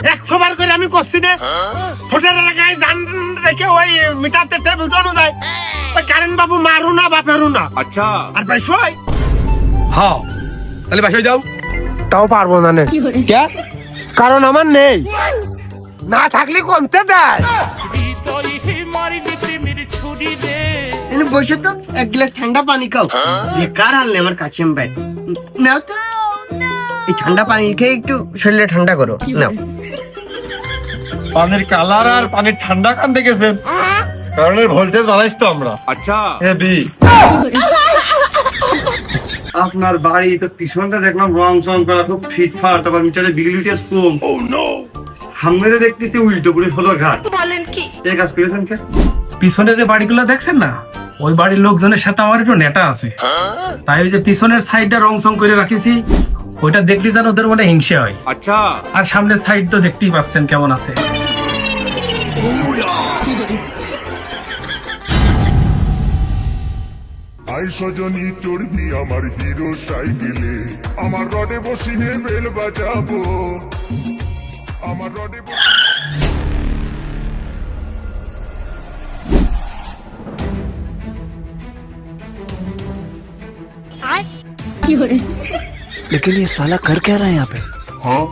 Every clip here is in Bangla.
100 বার করে আমি করছি না ফুটের লাগায় জান রেখে ওই মিটারতে টেপ উঠানো যায় ওই কারেন্ট বাবু মারু না বাপেরু না। আচ্ছা আর ভাইসই হ্যাঁ তাহলে বাসায় যাও। তাও পারবো না কে? কারণ আমার নেই, না থাকলে কমতে দেয়। বসে তো এক গ্লাস ঠান্ডা পানি খাও, বেকার হারলে আমার কাছে ভাই। নাও তো এই ঠান্ডা পানি খেয়ে একটু শরীরে ঠান্ডা করো, নাও। পানির কালার আর পানির ঠান্ডা কান দেখেছেন, কারণ ভোল্টেজ বাড়াইছ তো আমরা। আচ্ছা হেভি। আপনার বাড়ি তো পিছনটা দেখলাম রং চং করা খুব ফিটফাট, আবার মিটারের বিগলিটিয়াস কম। সামনে দেখতেছি উল্টো করে হলো ঘাট। বলেন কি এই কাজ করেছেন কে? পিছনে যে বাড়িগুলো দেখছেন না, ওই বাড়ির লোকজনের সাথে আমার একটু নেটা আছে, তাই ওই যে পিছনের সাইডটা রং চং করে রাখিছি, ওইটা দেখলি যেন ওদের মনে হিংসা হয়। আচ্ছা আর সামনের সাইড তো দেখতেই পাচ্ছেন কেমন আছে। আই সজনী চড়বি আমার হিরো সাইকেলে, আমার রডে বসিয়ে বেল বাজাবো, আমার রডে लेकिन ये साला कर क्या रहा है यहाँ पे? हाँ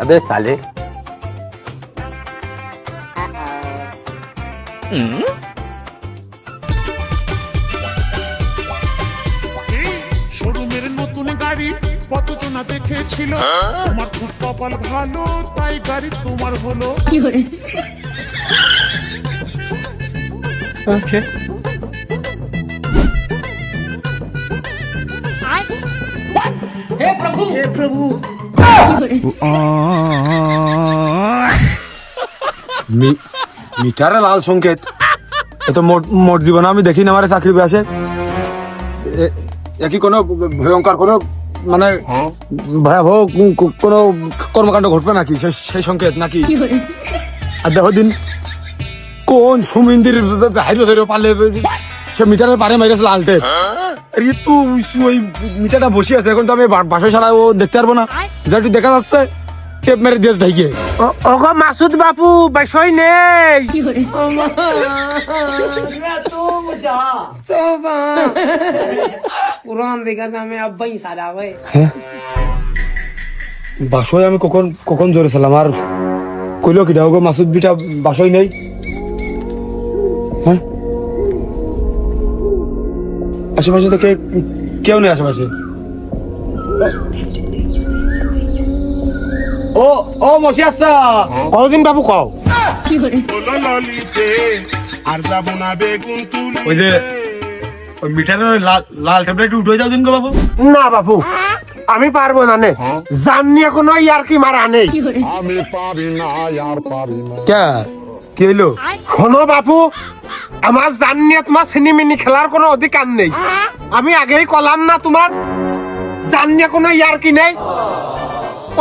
अबे साले শোরুমের নতুন গাড়ি কতজনা দেখেছিল, তোমার খুব কপাল ভালো তাই গাড়ি তোমার হলো। মিটারে লাল সংকেত, এত মোট জীবনে আমি দেখি না আমার চাকরি পেয়েছে। কি কোনো ভয়ঙ্কর কোনো মানে ভয়াবহ কোনো কর্মকাণ্ড ঘটবে নাকি সেই সংকেত নাকি? আর দেখো দিন কোন সুমিন্দির হাইরো ধরে পারলে সে মিটারের পারে মাইরেছে লাল টেপ। তো ওই মিটারটা বসে আছে, এখন তো আমি বাসায় ছাড়া ও দেখতে পারবো না, যেটা দেখা যাচ্ছে টেপ মেরে দিয়ে ঢাইকে। ওগো মাসুদ বাপু বিষয় নেই। বাসয় আমি কখন কখন জোরেছিলাম আর কইলো কিটা ওগো মাসুদ বিটা বাসয় নেই। হ্যাঁ আশেপাশে তো কেউ নেই আশেপাশে। ও ও মশি আচ্ছা কদিন বাবু কও আর যাবো না বেগুন তুলি। ওই যে ওই মিটারের ওই লাল টেপটা একটু উঠে যাও দিন গো বাবু। না বাবু আমি পারবো না নে, জান নিয়ে কোনো ইয়ার কি মারা নেই। আমি পারি না আর পারি না। কে কি হইলো? শোনো বাপু, আমার জান নিয়ে তোমার সিনেমিনি খেলার কোনো অধিকার নেই। আমি আগেই কলাম না তোমার জান নিয়ে কোনো ইয়ার কি নেই।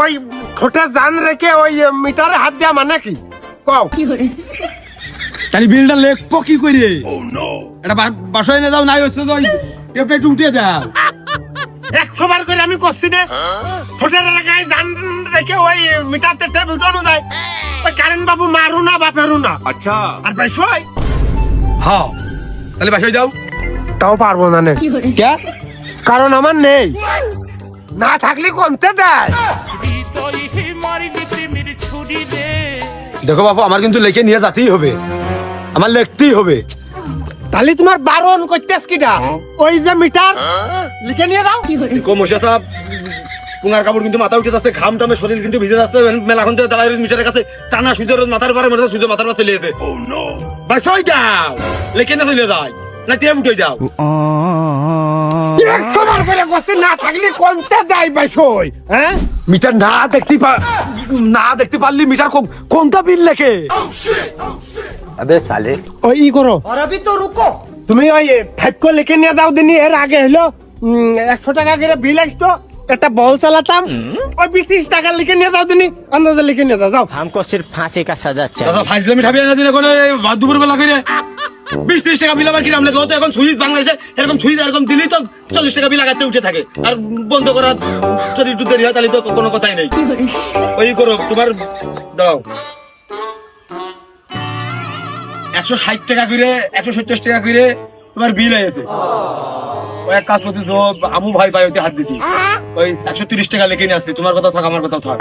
ওই ঠোঁটে জান রেখে ওই মিটারে হাত দেওয়া মানে কি কও? তাহলে বিলটা লেখবো কি করে? এটা বাসয় এনে দাও, নাই হচ্ছে তো টেপটা একটু উঠে দাও। 100 বার করে আমি করছি না ঠোঁটের লাগায় জান রেখে ওই মিটারতে টেপ উঠানো যায় ওই কারেন্ট বাবু মারু না বাপেরু না। আচ্ছা আর ভাইসই হ্যাঁ তাহলে বাসায় যাও। তাও পারবো না কে? কারণ আমার নেই, না থাকলে কমতে দেয়। দেখো বাবু আমার কিন্তু লেখে নিয়ে যেতেই হবে, আমার লিখতেই হবে। তাহলে তোমার বারণ করতেছ কিটা? ওই যে মিটার লিখে নিয়ে দাও। মশা সাহেব পুনার কাপড় কিন্তু মাথা উঠে যাচ্ছে, ঘাম টামে শরীর কিন্তু ভিজে যাচ্ছে। মেলাখন থেকে দাঁড়ায় মিটারের কাছে টানা সুদের মাথার পারে মেরে সুদের মাথার পারে চলে যেতে। বাসায় যাও, লেখে না চলে যায় না টেপ উঠে যাও। 100 বার করে করছি, না থাকলে কমতে দেয় ভাইসই। হ্যাঁ মিটার না দেখতে পারলি মিটার কোনটা বিল লেখে? আবে সালে ওই ই করো। আর अभी तो रुको, তুমি ওই টাইপ করে লিখে নিয়ে দাও দিনি। এর আগে হলো 100 টাকা করে বিল আসতো, একটা বল চালাতাম, ওই 20 টাকা লিখে নিয়ে দাও দিনি, আন্দাজে লিখে নিয়ে দাও যাও। हमको सिर्फ फांसी का सजा चाहिए। দাদা ফাইজলামি খাবি না দিনে করে দুপুর বেলা করে। 20-30 টাকা বিল আবার কিরাম লাগে? ও তো এখন সুইচ বাংলাদেশে এরকম সুইচ এরকম দিলেই তো 40 টাকা বিল আগাতে উঠে থাকে, আর বন্ধ করা যদি একটু দেরি হয় তাহলে তো কোনো কথাই নেই। ওই করো তোমার, দাও 160 টাকা করে 170 টাকা করে তোমার বিল আছে। ওই এক কাজ করতেছ, আমু ভাই ভাই ওতে হাত দিতি, ওই 130 টাকা লেখে নিয়ে আসছি। তোমার কথা থাক, আমার কথা থাক।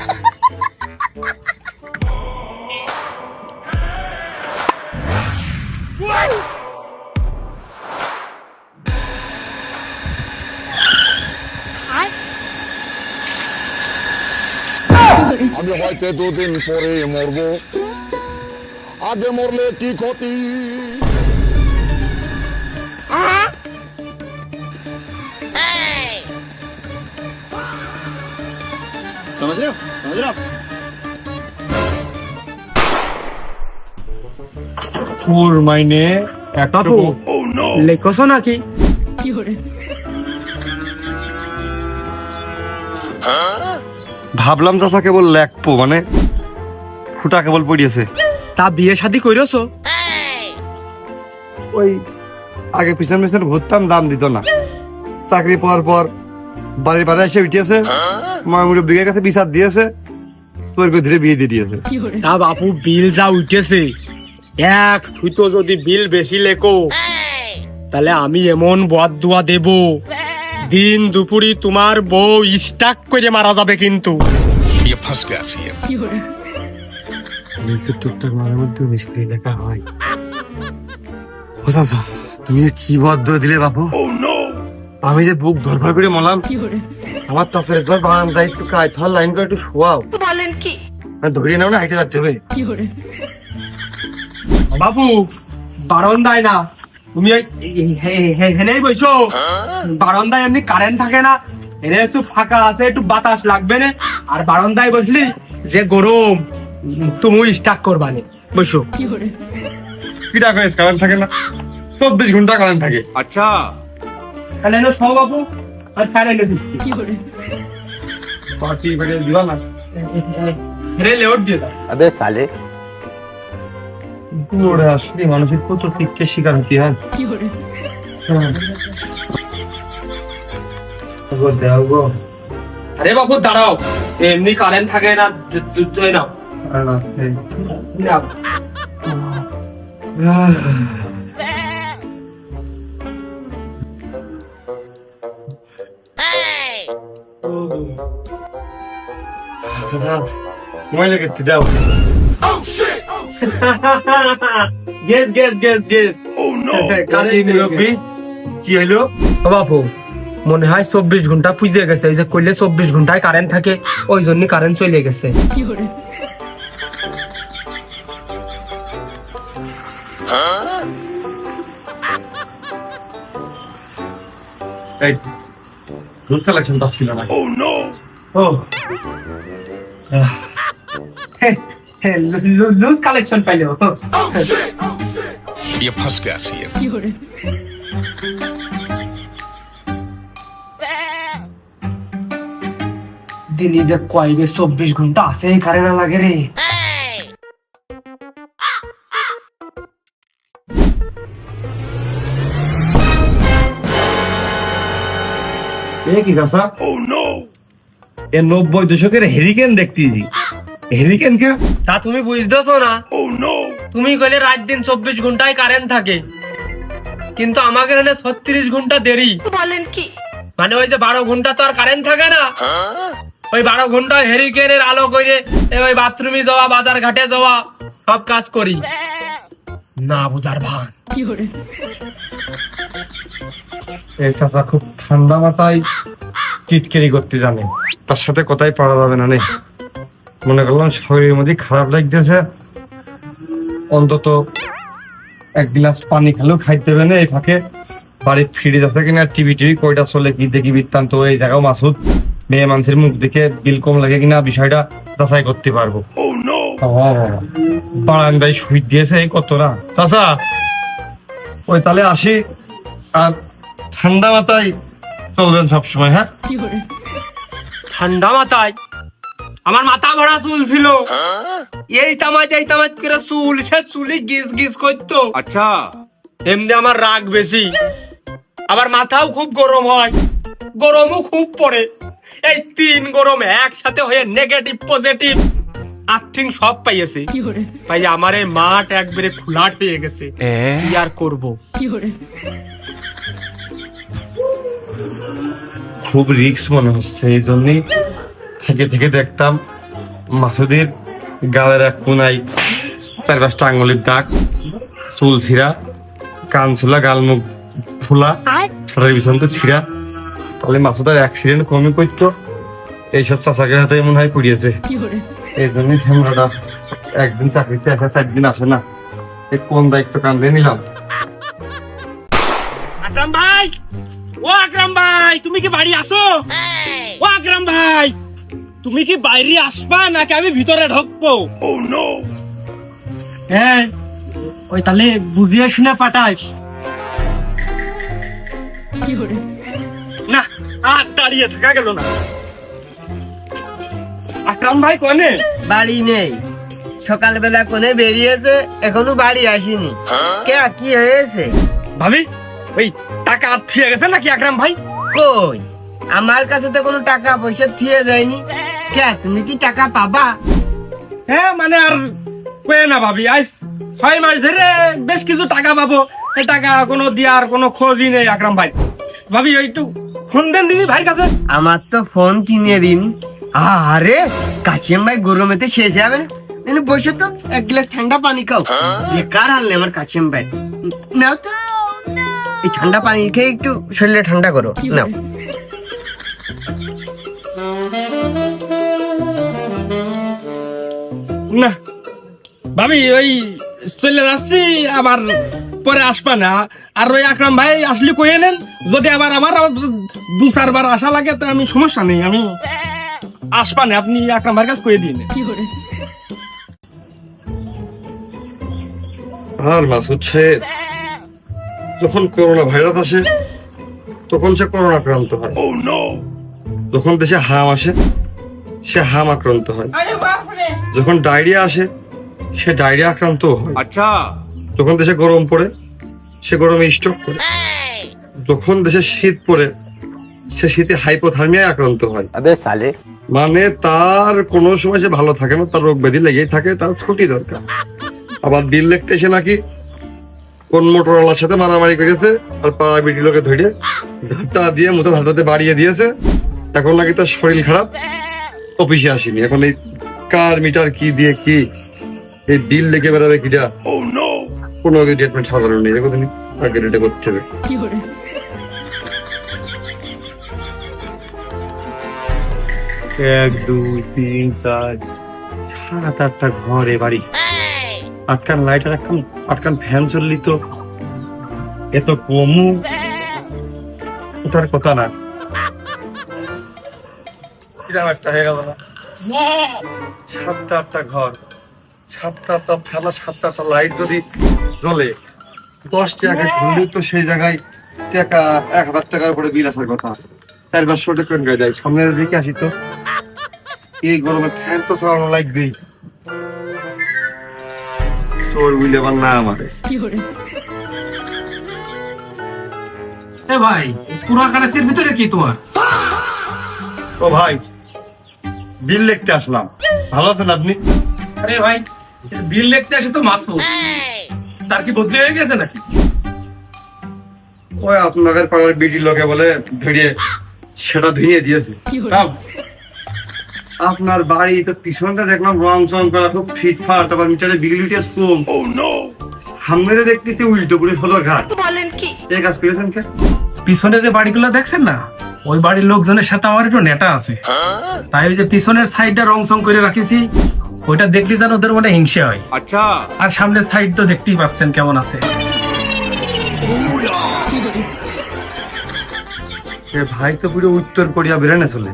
আমি হয়তো 2 দিন পরে মরবো, আগে মরলে কি ক্ষতি? समझ रहे हो? समझ रहे हो? তোর মাইনে বাপু লেখছো নাকি? ভাবলাম চাচা কেবল লেখবো, মানে ফুটা কেবল পড়িয়েছে। তা বিয়ে শাদী কইরছো? ওই আগে পিছন পিছন ঘুরতাম, দাম দিত না। চাকরি পাওয়ার পর বাড়ির বাড়ি এসে উঠিয়েছে, মামুরের দিকের কাছে বিচার দিয়েছে, তোর ধীরে বিয়ে দিয়ে দিয়েছে। তা বাপু বিল যা উঠেছে, তুই তো যদি বিল বেশি লেখো তাহলে আমি এমন বদদুয়া দেব, দিন দুপুরি তোমার বউ স্টাক করে মারা যাবে কিন্তু। টুকটাক মাঝে মধ্যে বেশি লেখা হয়। ও চাচা, তুমি কি বদ্ধ দিলে বাপু? আমি যে বুক ধরফর করে মলাম, আমার তফের ধর বাগান দায়িত্ব কাজ ধর লাইন করে একটু শোয়াও। বলেন কি? ধরিয়ে নাও না, হাইটে যাচ্ছে হবে। বাবু বারান্দায় না, তুমি হেনেই বসো। বারান্দায় এমনি কারেন্ট থাকে না, এনে একটু ফাঁকা আছে, একটু বাতাস লাগবে না। আর বারান্দায় বসলি যে গরম, তুমি স্টাক করবানি। বসো। কিটা করে কারেন্ট থাকে না? 24 ঘন্টা কারেন্ট থাকে। আচ্ছা, তাহলে এনে সব বাবু আর ফ্যান এনে দিচ্ছি। পার্টি করে দিবা না? হেরে লেউট দিয়ে দাও। अबे साले ওরে আসলে মানুষের কত টিককে শিকার হতে হয়। আরে বাবু দাঁড়াও, এমনি কারেন্ট থাকে না, নাও নাও। সময় লেগে দাও। Guess guess guess guess. কি হলো বাপু? মনে হয় 24 ঘন্টা পুজে গেছে। ওই যে কইলে 24 ঘন্টায় কারেন্ট থাকে, ওই জন্য কারেন্ট চলে গেছে। এই রুল সিলেকশন তো ছিল না। ও লুজ কালেকশন পাইলে ये फंस गया सीएम। দিনে যে কয়েক 24 ঘন্টা আছে কারেন্ট না লাগে রে। কি চাচা? এ 90 দশকের হেরিকেন দেখতেছি। হেরিকেন কে? তা তুমি বুঝতেছো না? তুমি কইলে রাত দিন 24 ঘন্টায় কারেন্ট থাকে, কিন্তু আমাদের এখানে 36 ঘন্টা দেরি। বলেন কি? মানে ওই যে 12 ঘন্টা তো আর কারেন্ট থাকে না, ওই 12 ঘন্টা হেরিকেনের আলো করে ওই বাথরুমে যাওয়া, বাজার ঘাটে যাওয়া, সব কাজ করি না বুঝার ভান। এই চাচা খুব ঠান্ডা মাথায় টিটকেরি করতে জানে, তার সাথে কথাই পারা যাবে না। মনে করলাম শরীরের মধ্যে খারাপ লাগতেছে, অন্তত এক গ্লাস পানি খেলেও খাইতে হবে না। এই ফাঁকে বাড়ির ফ্রিজ আছে কিনা, টিভি কয়টা চলে কি দেখি বৃত্তান্ত। এই দেখাও মাসুদ, মেয়ে মানুষের মুখ দেখে বিল কম লাগে কিনা বিষয়টা যাচাই করতে পারবো। বারান্দায় সুইচ দিয়েছে এই কত না। চাচা ওই তাহলে আসি, আর ঠান্ডা মাথায় চলবেন সবসময়। হ্যাঁ, ঠান্ডা মাথায়? আমার মাথা ভরা চুল ছিল, এই তামাজ করে চুল, সে চুলি গিজ গিজ করতো। আচ্ছা, এমনি আমার রাগ বেশি, আবার মাথাও খুব গরম হয়, গরমও খুব পড়ে। এই 3 গরম একসাথে হয়ে নেগেটিভ পজিটিভ আর্থিং সব পাইয়েছে। তাই আমার এই মাঠ একবারে ফুলাট হয়ে গেছে। কি আর করবো? খুব রিস্ক মনে হচ্ছে, এই জন্যই থেকে থেকে দেখতাম মাসুদের গালের এক কোনায় 4-5টা আঙুলের দাগ, চুল ছিঁড়া, কান ছোলা, গাল মুখ ফোলা, ছাড়ার পিছন তো ছিঁড়া। তাহলে মাসুদের অ্যাক্সিডেন্ট কমই করতো, এইসব চাচাকের হাতে মনে হয় পড়িয়েছে। এই জন্যই শ্যামলাটা একদিন চাকরিতে আসে, 4 দিন আসে না। এই কোন দায়িত্ব কান্দে নিলাম। আকরাম ভাই, ও আকরাম ভাই, তুমি কি বাড়ি আসো? ও আকরাম ভাই, তুমি কি বাইরে আসবা নাকি আমি ভিতরে ঢুকবো? হ্যাঁ, ওই তাহলে বুঝিয়ে শুনে পাঠাইস না, আর দাঁড়িয়ে থাকা গেল না। আকরাম ভাই কোনে? বাড়ি নেই, সকালবেলা কোনে বেরিয়েছে, এখনো বাড়ি আসেনি। কে, কি হয়েছে? ভাবি, ওই টাকা থিয়ে গেছে নাকি আকরাম ভাই? কই, আমার কাছে তো কোনো টাকা পয়সা থিয়ে যায়নি। কে, তুমি কি টাকা পাবা? হ্যাঁ, মানে আর কয়ে না ভাবি, আজ 6 মাস ধরে বেশ কিছু টাকা পাবো, এই টাকা কোনো দেওয়ার কোনো খোঁজই নেই আকরাম ভাই। ভাবি ওই একটু ফোন দেন দিদি ভাইয়ের কাছে। আমার তো ফোন কিনে দিন। আরে কাশিম ভাই গরমেতে শেষ যাবে, বসে তো 1 গ্লাস ঠান্ডা পানি খাও। বেকার হারলে আমার কাশিম ভাই। নাও তো, এই ঠান্ডা পানি খেয়ে একটু শরীরে ঠান্ডা করো, নাও। না ভাবি, ওই চলে যাচ্ছি, আবার পরে আসবা না। আর ওই আকরাম ভাই আসলে কয়ে নেন, যদি আবার আমার 2-4 বার আসা লাগে তো আমি সমস্যা নেই, আমি আসবা না, আপনি আকরাম ভাইয়ের কাছে কয়ে দিয়ে নেন। আর মাসুদ সাহেব, যখন করোনা ভাইরাস আসে তখন সে করোনা আক্রান্ত হয়। যখন দেশে হাম আসে সে হাম আক্রান্ত হয়। যখন ডায়রিয়া আসে সে ডায়রিয়া আক্রান্ত হয়। যখন দেশে গরম পড়ে সে গরমে স্ট্রোক করে। যখন দেশে শীত পড়ে সে শীতে হাইপোথার্মিয়ায় আক্রান্ত হয়। মানে তার কোনো সময় সে ভালো থাকে না, তার রোগ ব্যাধি লেগেই থাকে, তার ছুটি দরকার। আবার বিল লিখতে এসে নাকি কোন মোটরওয়ালার সাথে মারামারি করেছে, আর পাড়া বিটি লোকে ধরে ঝাঁটা দিয়ে মুখে ঝাঁটাতে বাড়িয়ে দিয়েছে। এখন নাকি তার শরীর খারাপ, অফিসে আসেনি। এখন এই কার মিটার কি দিয়ে কি এই বিল লিখে বেড়াবে কিটা, কোনো ট্রিটমেন্ট সাধারণ নেই, এরকম আগে রেটে করতে হবে। 1, 2, 3, 4, 7-8টা ঘরে বাড়ি, আটকান লাইট আর আটকান ফ্যান চললি তো এত কমু ওটার কথা না। কিরম একটা হয়ে গেল না? 7-8টা ঘর, 7-8টা ফ্যান, 7-8টা লাইট যদি জ্বলে 10 টাকা ধরলেও তো সেই জায়গায় টাকা 1000 টাকার উপরে বিল আসার কথা। 400-500 টাকা গায়ে যায়। সামনে দিকে আসি তো, এই গরমে ফ্যান তো চালানো লাগবেই। চোর বুঝলে আবার না আমারে। এ ভাই, পুরা কারেন্সির ভিতরে কি তোমার? ও ভাই, বিল লিখতে আসলাম। ভালো আছেন আপনি? আরে ভাই, বিল লিখতে আসে তো মাসুদ, তার কি বদলি হয়ে গেছে নাকি? ওই আপনাদের পাড়ার বিটি লোকে বলে ধরিয়ে সেটা ধুয়ে দিয়েছে। তাও আপনার বাড়ি তো পিছনটা দেখলাম রং চং করা খুব ফিটফাট, আবার মিটারে বিগলিটি কম। সামনে দেখতেছি উল্টো করে সদর ঘাট। বলেন কি এই কাজ করেছেন কে? পিছনে যে বাড়িগুলো দেখছেন না, ওই বাড়ির লোকজনের সাথে আমার একটু নেটা আছে, তাই ওই যে পিছনের সাইডটা রং চং করে রাখিছি, ওইটা দেখলি যেন ওদের মনে হিংসে হয়। আচ্ছা, আর সামনের সাইড তো দেখতেই পাচ্ছেন কেমন আছে। ভাই তো পুরো উত্তর কোরিয়া বেরানে চলে।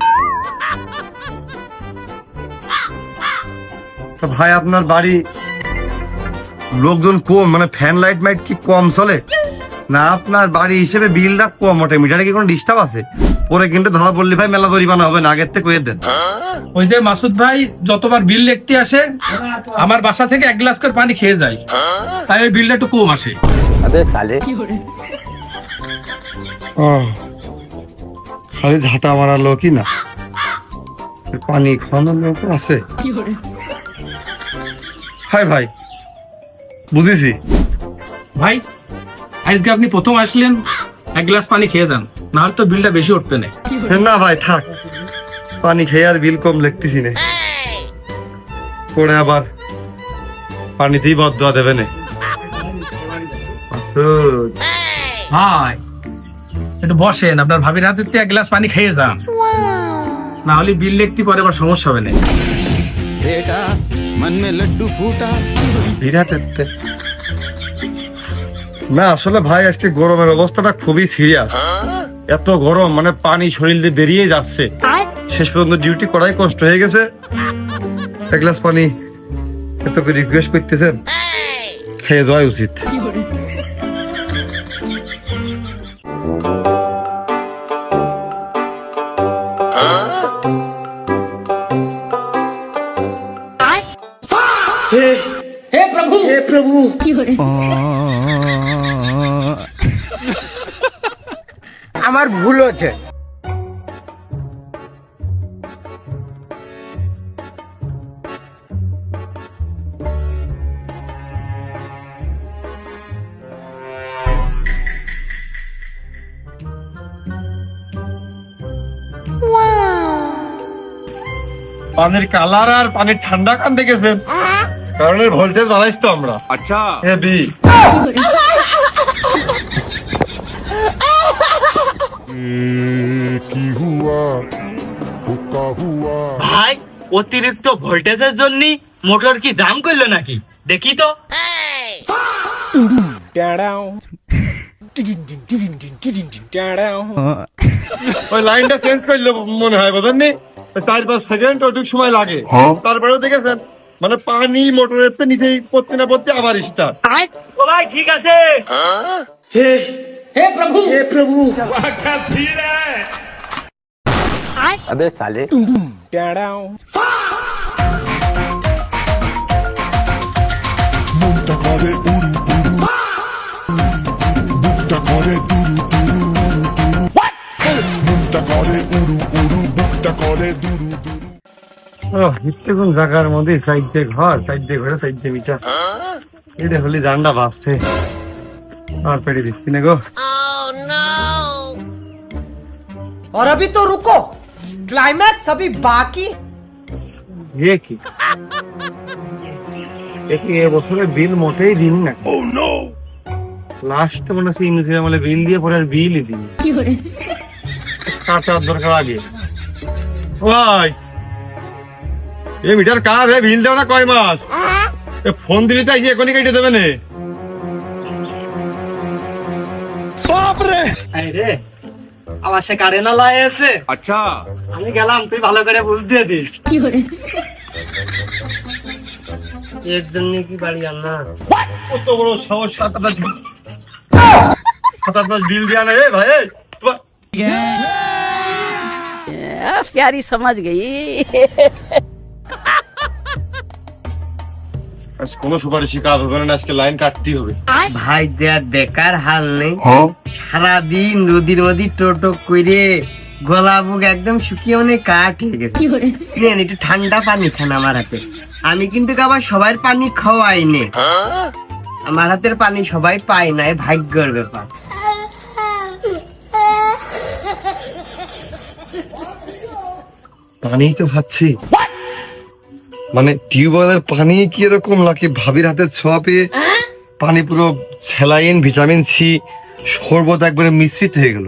ভাই আপনার বাড়ি লোকজন কম, মানে ফ্যান লাইট মাইট কি কম চলে না? আপনার বাড়ি হিসেবে বিলটা কম ওঠে, মিটারে কি কোনো ডিস্টার্ব আছে? পরে কিন্তু ধরা পড়লি ভাই মেলা জরিমানা হবে না, আগের থেকে কয়ে দেন। ওই যে মাসুদ ভাই যতবার বিল লিখতে আসে আমার বাসা থেকে 1 গ্লাস করে পানি খেয়ে যায়, তাই ওই বিলটা একটু কম আসে। খালি ঝাঁটা মারা লোকই না, পানি খাওয়ানোর লোক আছে। হাই ভাই, বুঝেছি। ভাই আজকে আপনি প্রথম আসলেন, 1 গ্লাস পানি খেয়ে যান, না হলে তো বিলটা বেশি উঠবে না। না ভাই থাক, পানি খেয়ে আর বিল কম লিখতেছি না, পরে আবার পানিতেই বদয়া দেবে না। ভাই একটু বসেন, আপনার ভাবির হাতে 1 গ্লাস পানি খেয়ে যান, না হলে বিল লিখতে পরে আবার সমস্যা হবে না। বিরাট একটা না, আসলে ভাই আজকে গরমের অবস্থাটা খুবই সিরিয়াস। এত গরম মানে পানি শরীর দিয়ে বেরিয়ে যাচ্ছে, শেষ পর্যন্ত ডিউটি করাই কষ্ট হয়ে গেছে। 1 গ্লাস পানি এত করে রিকোয়েস্ট করতেছেন, খেয়ে যাওয়া উচিত। আমার ভুল হচ্ছে। পানির কালার আর পানির ঠান্ডা কান দেখেছেন, কারণ এর ভোল্টেজ বাড়াইছ তো আমরা। আচ্ছা হেভি। কি হুয়া হুকা হুয়া ভাই অতিরিক্ত ভোল্টেজের জন্য মোটর কি জাম করলো নাকি, দেখি তো। ওই লাইনটা চেঞ্জ করলে মনে হয় বুঝেননি, 4-5 সেকেন্ড ওটুক সময় লাগে, তারপরেও দেখেছেন মানে পানি মোটরের তো নিচেই পড়তে না পড়তে আবার স্টার্ট। ও ভাই ঠিক আছে। হে প্রভু হে প্রভু। अबे साले মনটা করে উড়ু উড়ু বুকটা করে দুরু দুরু দুরু মনটা করে উড়ু উড়ু বুকটা করে দুরু দুরু। কোন জায়গার মধ্যে সাইডে ঘর, সাইডে ঘরে সাইডে মিটা, এটা হলে জানটা বাঁচছে। আর পেড়ে দিচ্ছি না গো। और अभी तो रुको, क्लाइमैक्स अभी बाकी। এ কি এবছরে বিল মোটেই দিন না। লাস্ট মনে হচ্ছে ইংরেজি আমলে বিল দিয়ে পরে আর বিলই দিন কাটার দরকার আগে। ভাই এ মিটার কার রে, বিল দেও না কয় মাস? ফোন দিলে তাই এখনই কেটে দেবে না। বাপরে আরে আমার সে কারে না লাই আছে। আচ্ছা আমি গেলাম, তুই ভালো করে বুঝ দিয়ে দিস। এর জন্য কি বাড়ি আনা কত বড় সাহস, 7-8 বিল দেয়া না। ভাই प्यारी समझ गई। আজ কোনো সুপারিশি কাজ হবে না, আজকে লাইন কাটতেই হবে। ভাই যা দেখার হাল নেই, সারাদিন নদীর মধ্যে টোটো করে গলা বুক একদম শুকিয়ে অনেক কাঠ হয়ে গেছে। নেন একটু ঠান্ডা পানি খান আমার হাতে, আমি কিন্তু আবার সবার পানি খাওয়াই নে, আমার হাতের পানি সবাই পায় না, ভাগ্যের ব্যাপার। পানি তো খাচ্ছি, মানে টিউবওয়েলের পানি কি এরকম লাগে? ভাবির হাতে ছোঁয়া পেয়ে পানি পুরো স্যালাইন, ভিটামিন সি, শরবত একবারে মিশ্রিত হয়ে গেল।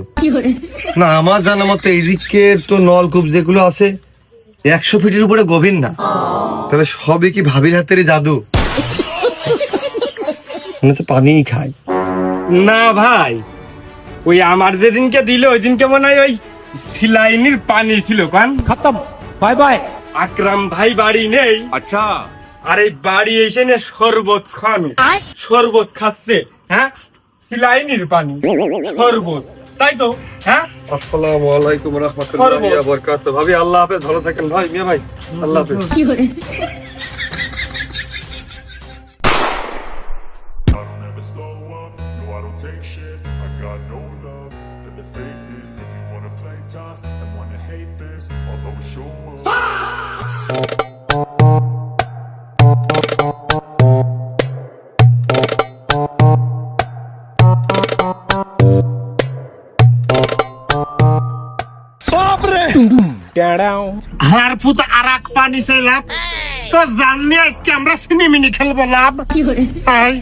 না আমার জানা মতো এইদিকে তো নলকূপ যেগুলো আছে 100 ফিটের উপরে গভীর না, তাহলে সবই কি ভাবির হাতেরই জাদু? মনে হচ্ছে পানিই খায় না ভাই, ওই আমার যেদিনকে দিল ওই দিনকে মনে হয় ওই সিলাইনির পানি ছিল। কান खत्म, बाय बाय। আকরাম ভাই বাড়ি নেই। আচ্ছা আর এই বাড়ি এসে নে শরবত খান, শরবত খাচ্ছে। হ্যাঁ সিলাইনির পানি শরবত তাই তো হ্যাঁ আসসালামু আলাইকুম রাহমাতুল্লাহি ওয়া বারাকাতুহু। ভাবি আল্লাহ হাফেজ, ভালো থাকেন ভাই। মিয়া ভাই আল্লাহ হাফেজ। I don't ever slow up, no I don't take shit. I got no love for the fakeness. If you wanna play tough and wanna hate this, I'll always show up. Her foot আরাক পানি চাইলাম তো জাননি আজকে আমরা সিনেমিনি খেলবো লাভ আই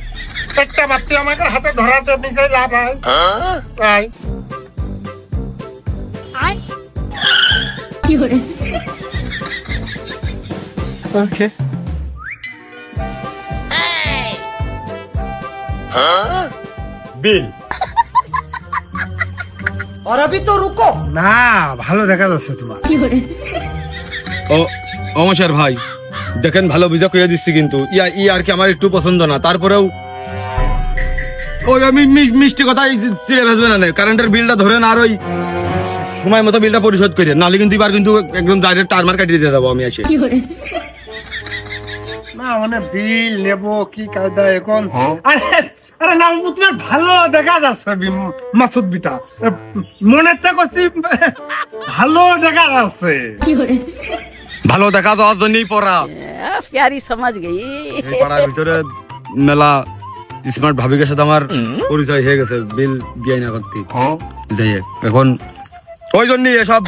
একটা বাচ্চা আমাকে হাতে ধরাতে দিছে লাভ আই বিল और अभी तो रुको না ভালো দেখা যাচ্ছে তোমার ও অমশের ভাই দেখেন, ভালো বুঝা কইয়া দিচ্ছি, কিন্তু ই আর কি আমার একটু পছন্দ না। তারপরেও ওই আমি মিষ্টি কথা চিড়ে ভেজবে না, কারেন্টের বিলটা ধরেন আর ওই সময় মতো বিলটা পরিশোধ করে, নাহলে কিন্তু এবার কিন্তু একদম ডাইরেক্ট টার্মার কাটিয়ে দিয়ে দেবো আমি এসে। না মানে বিল নেব কি কায়দা এখন আরে আরে না তোমার ভালো দেখা যাচ্ছে মাসুদ বিটা মনে তো করছি ভালো দেখা যাচ্ছে ভালো দেখা দেওয়ার জন্যই পড়া। प्यारी समझ गई এই পাড়ার ভিতরে মেলা স্মার্ট ভাবিকের সাথে আমার পরিচয় হয়ে গেছে, বিল দিয়ে না করতে যাই হোক। এখন ওই জন্যই এসব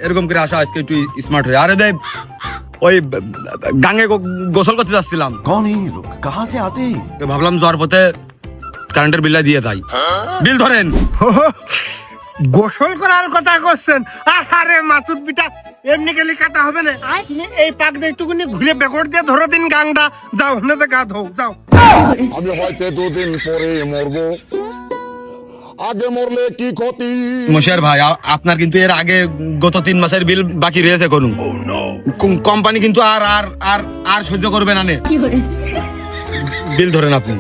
এরকম করে আসা, আজকে একটু স্মার্ট হয়ে। আরে দেব ওই গাঙ্গে গোসল করতে যাচ্ছিলাম, कौन है ये लोग कहाँ से आते हैं তো ভাবলাম যাওয়ার পথে কারেন্টের বিলটা দিয়ে যাই। বিল ধরেন। গোসল করার কথা করছেন? আরে মাসুদ বিটা এমনি গেলে কাটা হবে না, তুমি এই পাক দিয়ে একটুখানি ঘুরে বেগড় দিয়ে ধরো দিন গাংটা, যাও ওখানে গা ধো যাও। আমি হয়তো দুদিন পরে মরবো, আগে মরলে কি ক্ষতি? মশার ভাই আপনার কিন্তু এর আগে গত 3 মাসের বিল বাকি রয়েছে, কোন কোম্পানি কিন্তু আর আর আর আর সহ্য করবে না। বিল ধরেন আপনি।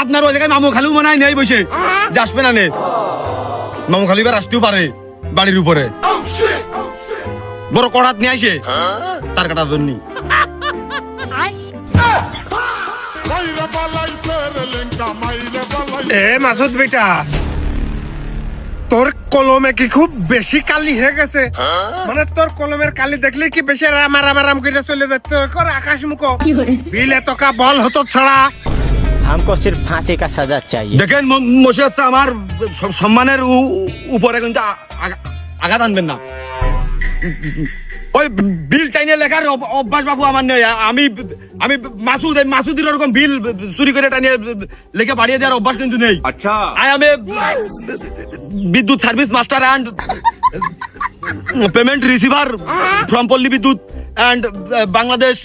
আপনার ওই জায়গায় মামু খালু মনে হয় নেই বসে যে আসবে না, মামু খালু এবার আসতেও পারে বাড়ির উপরে, বড় কড়াত নিয়ে আসে তার কাটার জন্য। এ মাসুদ বেটা, তোর কলমে কি খুব বেশি কালি হয়ে গেছে? মানে তোর কলমের কালি দেখলে কি বেশি রাম করে চলে যাচ্ছে কর আকাশ মুখ বিল এতকা বল হতো ছড়া। हमको सिर्फ फांसी का सजा चाहिए দেখেন মশে হচ্ছে আমার সম্মানের উপরে কিন্তু আঘাত আনবেন না। ওই বিল টাইনে লেখার অভ্যাস বাবু আমার নেই। আমি আমি মাসুদের ওরকম বিল চুরি করে টানিয়ে লেখে বাড়িয়ে দেওয়ার অভ্যাস কিন্তু নেই। আচ্ছা, আই এম এ বিদ্যুৎ service master and payment receiver from পল্লী বিদ্যুৎ অ্যান্ড বাংলাদেশ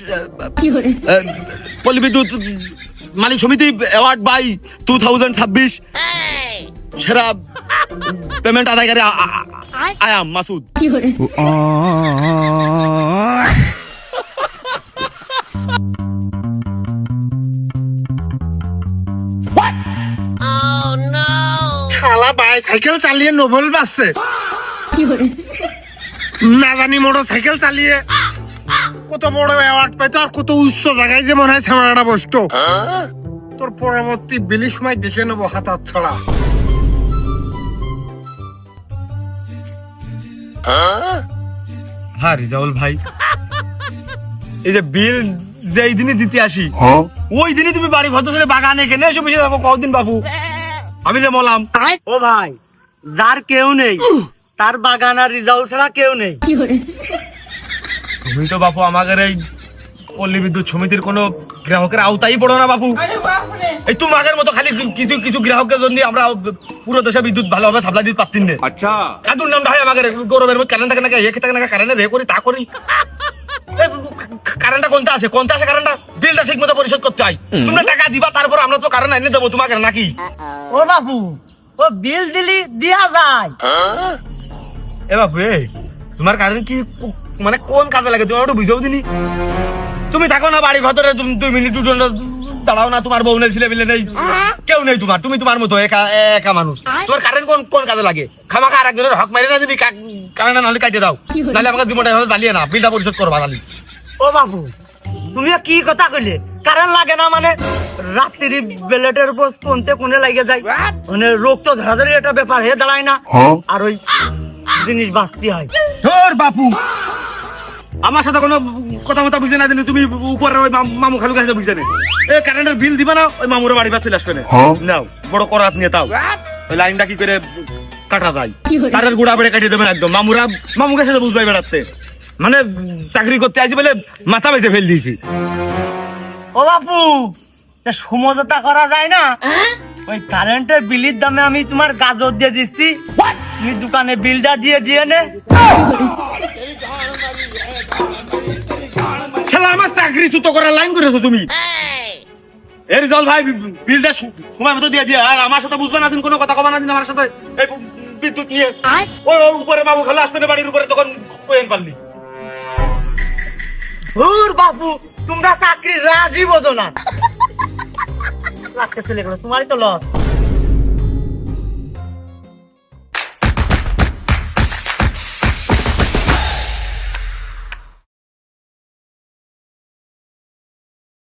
পল্লী বিদ্যুৎ মালিক সমিতি অ্যাওয়ার্ড বাই 2026 সেরা পেমেন্ট আদায়কারী আই এম মাসুদ। শালা বাইসাইকেল চালিয়ে নোবেল পাচ্ছে, না জানি মোটর সাইকেল চালিয়ে কত বড় অ্যাওয়ার্ড পাইতো আর কত উচ্চ জায়গায় যে মনে হয় ছামাটা বসতো। তোর পরবর্তী বিলি সময় দেখে নেবো হাতার ছড়া। হ্যাঁ রিজাউল ভাই, এই যে বিল যেই দিনই দিতে আসি ওই দিনই তুমি বাড়ি ঘর ছেড়ে বাগানে কেনে এসে বসে থাকো কতদিন বাবু? আমি যে মলাম ও ভাই, যার কেউ নেই তার বাগান আর রিজাল্ট ছাড়া কেউ নেই। তুমি তো বাপু আমাদের এই পল্লী বিদ্যুৎ সমিতির কোনো গ্রাহকের আওতাই পড়ো না বাপু। এই তোমাদের মতো খালি কিছু কিছু গ্রাহকের জন্য আমরা পুরো দেশে বিদ্যুৎ ভালোভাবে সাপ্লাই দিতে পারতেন না। আচ্ছা, কাদুর নাম ভাই আমাদের গৌরবের মধ্যে কারেন্ট থাকে না, এ থাকে না, কারেন্টে রে করি তা করি। কারেন্টটা কোনটা আসে কারেন্টটা বিলটা ঠিক মতো পরিশোধ করতে হয়। তোমরা টাকা দিবা, তারপর আমরা তো কারেন্ট এনে দেবো তোমাকে নাকি? ও বাবু, ও বিল দিলি দিয়া যায়। এ বাপু, তোমার কারেন্ট কি মানে কোন কাজে লাগে তুমি একটু বুঝাও দিনি। তুমি থাকো না বাড়ি ঘরে 2 মিনিট দাঁড়াও না, তোমার বউ নেই, ছেলে মিলে নেই, কেউ নেই তোমার, তুমি তোমার মতো একা একা মানুষ। তোমার কারেন্ট কোন কোন কাজে লাগে? খামাখা আর একজনের হক মারি না, যদি কারেন্ট নাহলে কাটিয়ে দাও, নাহলে আমাকে জীবনটা এভাবে জ্বালিয়ে না, বিলটা পরিশোধ করবা নালি। ও বাবু, তুমি কি কথা কইলে? কারেন্ট লাগে না মানে রাত্রি বেলেটের উপর কোনতে কোনে লাগে যায়, মানে রোগ তো ধরাধরি একটা ব্যাপার হয়ে দাঁড়ায় না, আর ওই জিনিস বাঁচতে হয়। তোর বাপু আমার সাথে কোনো কথা মতো বুঝে না, তুমি উপরে ওই মামু খালু কাছে বুঝে নেই, এই কারেন্টের বিল দিবা না, ওই মামুর বাড়ি বা চলে আসবে না, নাও বড় করাত নিয়ে তাও ওই লাইনটা কি করে কাটা যায়, তারের গুড়া বেড়ে কাটিয়ে দেবেন একদম। মামু কাছে বুঝবাই বেড়াতে, মানে চাকরি করতে আসি বলে মাথা বেঁচে ফেল দিয়েছি। ও বাপু, সমঝোতা করা যায় না? ওই কারেন্টের বিলের দামে আমি তোমার গাজর দিয়ে দিচ্ছি, তুমি দোকানে বিলটা দিয়ে দিয়ে নে। খেলা আমার চাকরি চুতো করার লাইন করেছো তুমি। এর জল ভাই বিলটা সময় মতো দিয়ে দিয়ে, আর আমার সাথে বুঝবে না দিন, কোনো কথা কবা না দিন আমার সাথে এই বিদ্যুৎ নিয়ে। ওই উপরে মামু খালু আসবে না বাড়ির উপরে, তখন কোয়েন পারলি। হুর বাপু, তোমরা চাকরির রাশি বোঝো না, রাখতে চলে গেলো, তোমারই তো লস।